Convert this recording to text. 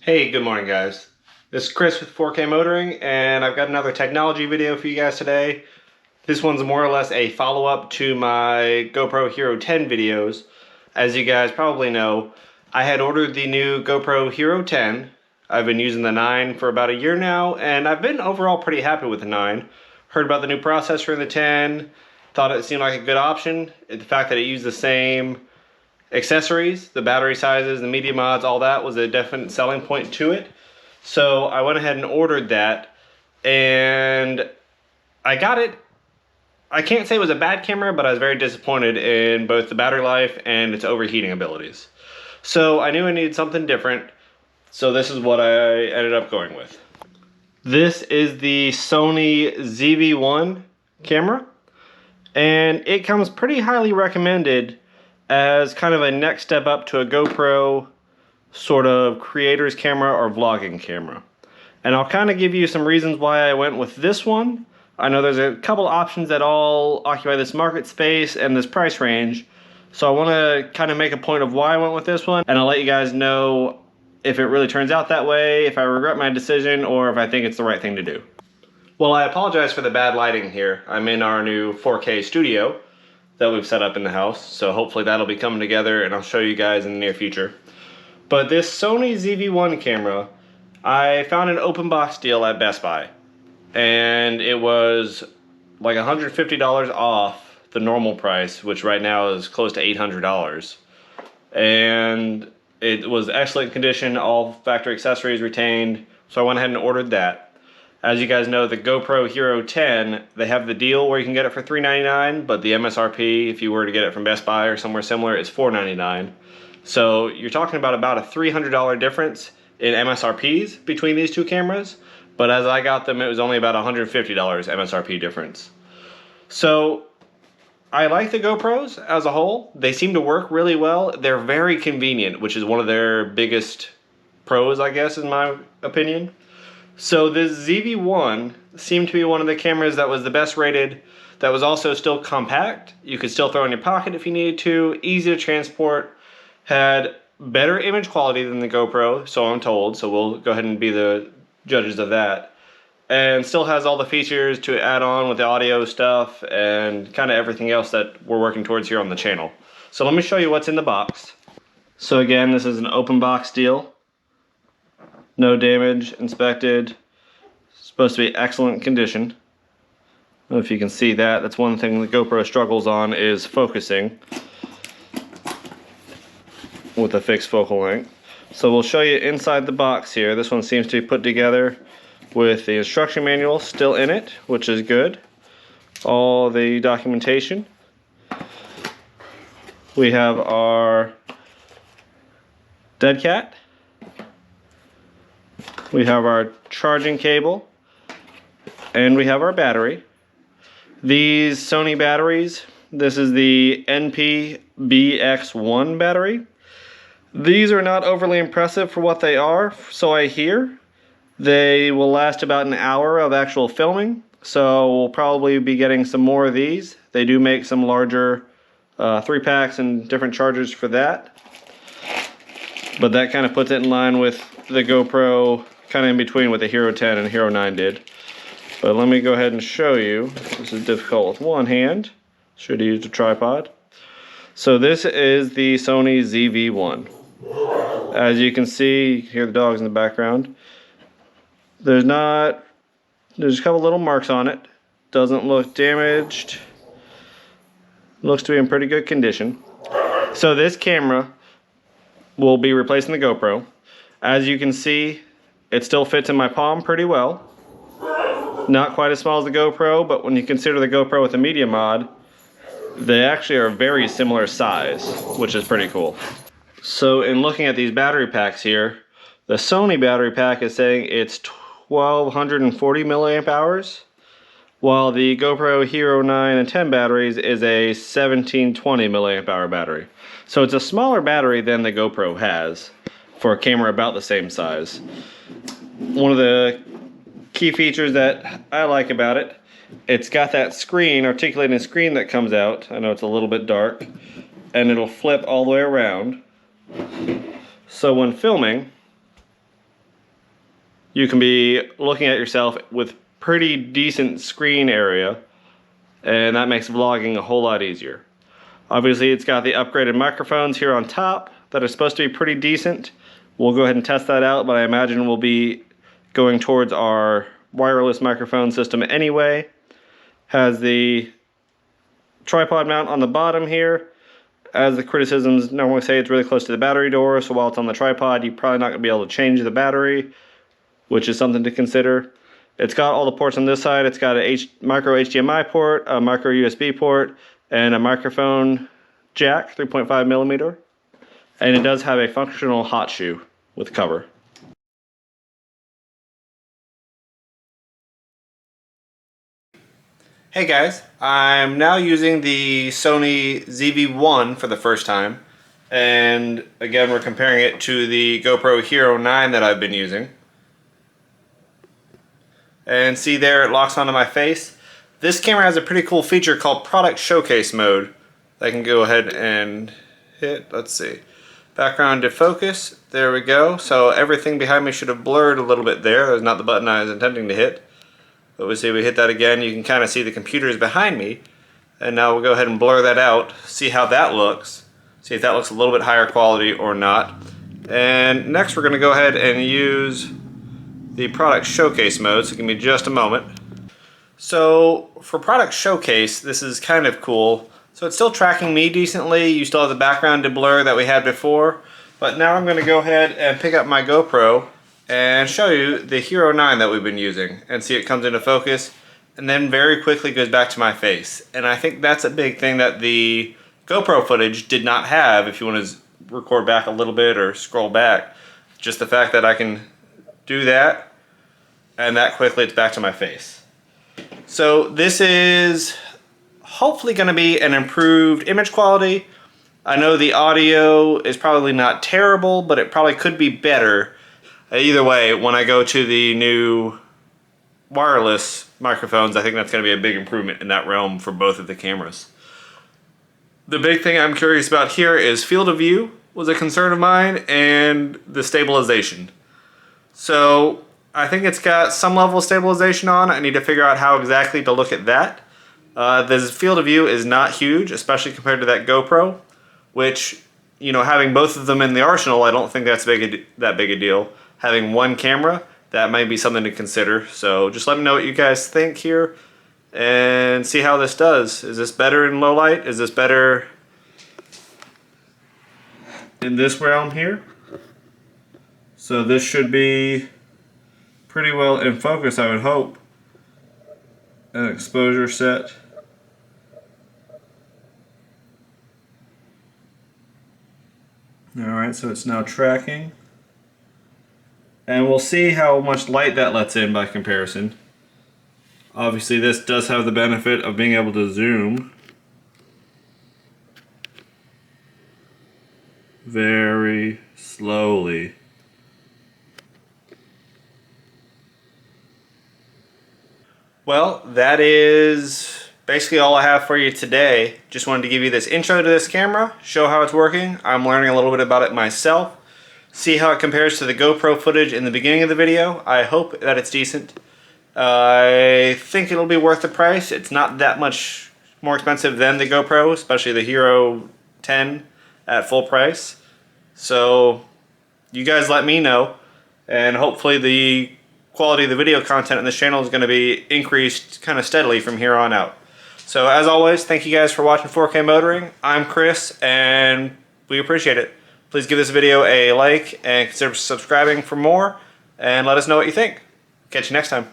Hey, good morning guys. This is Chris with 4K Motoring, and I've got another technology video for you guys today. This one's more or less a follow-up to my GoPro Hero 10 videos. As you guys probably know, I had ordered the new GoPro Hero 10. I've been using the 9 for about a year now, and I've been overall pretty happy with the 9. Heard about the new processor in the 10, thought it seemed like a good option. The fact that it used the same accessories, the battery sizes, the media mods, all that was a definite selling point to it. So I went ahead and ordered that, and I got it. I can't say it was a bad camera, but I was very disappointed in both the battery life and its overheating abilities. So I knew I needed something different, so this is what I ended up going with. This is the Sony ZV-1 camera, and it comes pretty highly recommended as kind of a next step up to a GoPro sort of creator's camera or vlogging camera. And I'll kind of give you some reasons why I went with this one. I know there's a couple options that all occupy this market space and this price range, so I want to kind of make a point of why I went with this one, and I'll let you guys know if it really turns out that way, if I regret my decision, or if I think it's the right thing to do. Well, I apologize for the bad lighting here. I'm in our new 4K studio that we've set up in the house, so hopefully that'll be coming together and I'll show you guys in the near future. But this Sony ZV-1 camera, I found an open box deal at Best Buy, and it was like $150 off the normal price, which right now is close to $800. And it was excellent condition, all factory accessories retained, so I went ahead and ordered that. As you guys know, the GoPro Hero 10, they have the deal where you can get it for $399, but the MSRP, if you were to get it from Best Buy or somewhere similar, is $499. So you're talking about a $300 difference in MSRPs between these two cameras, but as I got them, it was only about $150 MSRP difference. So I like the GoPros as a whole. They seem to work really well. They're very convenient, which is one of their biggest pros, I guess, in my opinion. So this ZV-1 seemed to be one of the cameras that was the best rated, that was also still compact. You could still throw in your pocket if you needed to, easy to transport, had better image quality than the GoPro, so I'm told, so we'll go ahead and be the judges of that. And still has all the features to add on with the audio stuff and kind of everything else that we're working towards here on the channel. So let me show you what's in the box. So again, this is an open box deal. No damage, inspected, supposed to be excellent condition. I don't know if you can see that. That's one thing the GoPro struggles on, is focusing with a fixed focal length. So we'll show you inside the box here. This one seems to be put together with the instruction manual still in it, which is good. All the documentation. We have our dead cat. We have our charging cable, and we have our battery. These Sony batteries, this is the NP-BX1 battery. These are not overly impressive for what they are, so I hear. They will last about an hour of actual filming, so we'll probably be getting some more of these. They do make some larger 3-packs and different chargers for that. But that kind of puts it in line with the GoPro, kind of in between what the Hero 10 and Hero 9 did. But let me go ahead and show you. This is difficult with one hand. Should have used a tripod. So this is the Sony ZV-1. As you can see, you hear the dogs in the background. There's a couple little marks on it. Doesn't look damaged. Looks to be in pretty good condition. So this camera will be replacing the GoPro. As you can see, it still fits in my palm pretty well. Not quite as small as the GoPro, but when you consider the GoPro with a media mod, they actually are a very similar size, which is pretty cool. So in looking at these battery packs here, the Sony battery pack is saying it's 1240 milliamp hours, while the GoPro Hero 9 and 10 batteries is a 1720 milliamp hour battery. So it's a smaller battery than the GoPro has for a camera about the same size. One of the key features that I like about it, it's got that screen, articulating screen that comes out. I know it's a little bit dark, and it'll flip all the way around. So when filming, you can be looking at yourself with pretty decent screen area, and that makes vlogging a whole lot easier. Obviously, it's got the upgraded microphones here on top that are supposed to be pretty decent. We'll go ahead and test that out, but I imagine we'll be going towards our wireless microphone system anyway. Has the tripod mount on the bottom here. As the criticisms normally say, it's really close to the battery door, so while it's on the tripod, you're probably not going to be able to change the battery, which is something to consider. It's got all the ports on this side. It's got a micro HDMI port, a micro USB port, and a microphone jack, 3.5 millimeter. And it does have a functional hot shoe with cover. Hey guys, I'm now using the Sony ZV-1 for the first time, and again we're comparing it to the GoPro Hero 9 that I've been using. And see there, it locks onto my face. This camera has a pretty cool feature called Product Showcase Mode. I can go ahead and hit, let's see, background defocus, there we go. So everything behind me should have blurred a little bit there. That was not the button I was intending to hit. But we see we hit that again, you can kind of see the computers behind me. And now we'll go ahead and blur that out, see how that looks. See if that looks a little bit higher quality or not. And next we're going to go ahead and use the Product Showcase mode, so give me just a moment. So for Product Showcase, this is kind of cool. So it's still tracking me decently, you still have the background to blur that we had before. But now I'm going to go ahead and pick up my GoPro and show you the Hero 9 that we've been using, and see it comes into focus and then very quickly goes back to my face. And I think that's a big thing that the GoPro footage did not have. If you want to record back a little bit or scroll back, just the fact that I can do that and that quickly it's back to my face. So this is hopefully going to be an improved image quality. I know the audio is probably not terrible, but it probably could be better. Either way, when I go to the new wireless microphones, I think that's going to be a big improvement in that realm for both of the cameras. The big thing I'm curious about here is field of view was a concern of mine, and the stabilization. So I think it's got some level of stabilization on. I need to figure out how exactly to look at that. The field of view is not huge, especially compared to that GoPro, which, you know, having both of them in the arsenal, I don't think that's that big a deal. Having one camera, that might be something to consider. So just let me know what you guys think here and see how this does. Is this better in low light? Is this better in this realm here? So this should be pretty well in focus, I would hope. An exposure set. Alright, so it's now tracking. And we'll see how much light that lets in by comparison. Obviously this does have the benefit of being able to zoom very slowly. Well, that is basically all I have for you today. Just wanted to give you this intro to this camera, show how it's working. I'm learning a little bit about it myself. See how it compares to the GoPro footage in the beginning of the video. I hope that it's decent. I think it'll be worth the price. It's not that much more expensive than the GoPro, especially the Hero 10 at full price. So you guys let me know, and hopefully the quality of the video content on this channel is going to be increased kind of steadily from here on out. So as always, thank you guys for watching 4K Motoring. I'm Chris, and we appreciate it. Please give this video a like and consider subscribing for more, and let us know what you think. Catch you next time.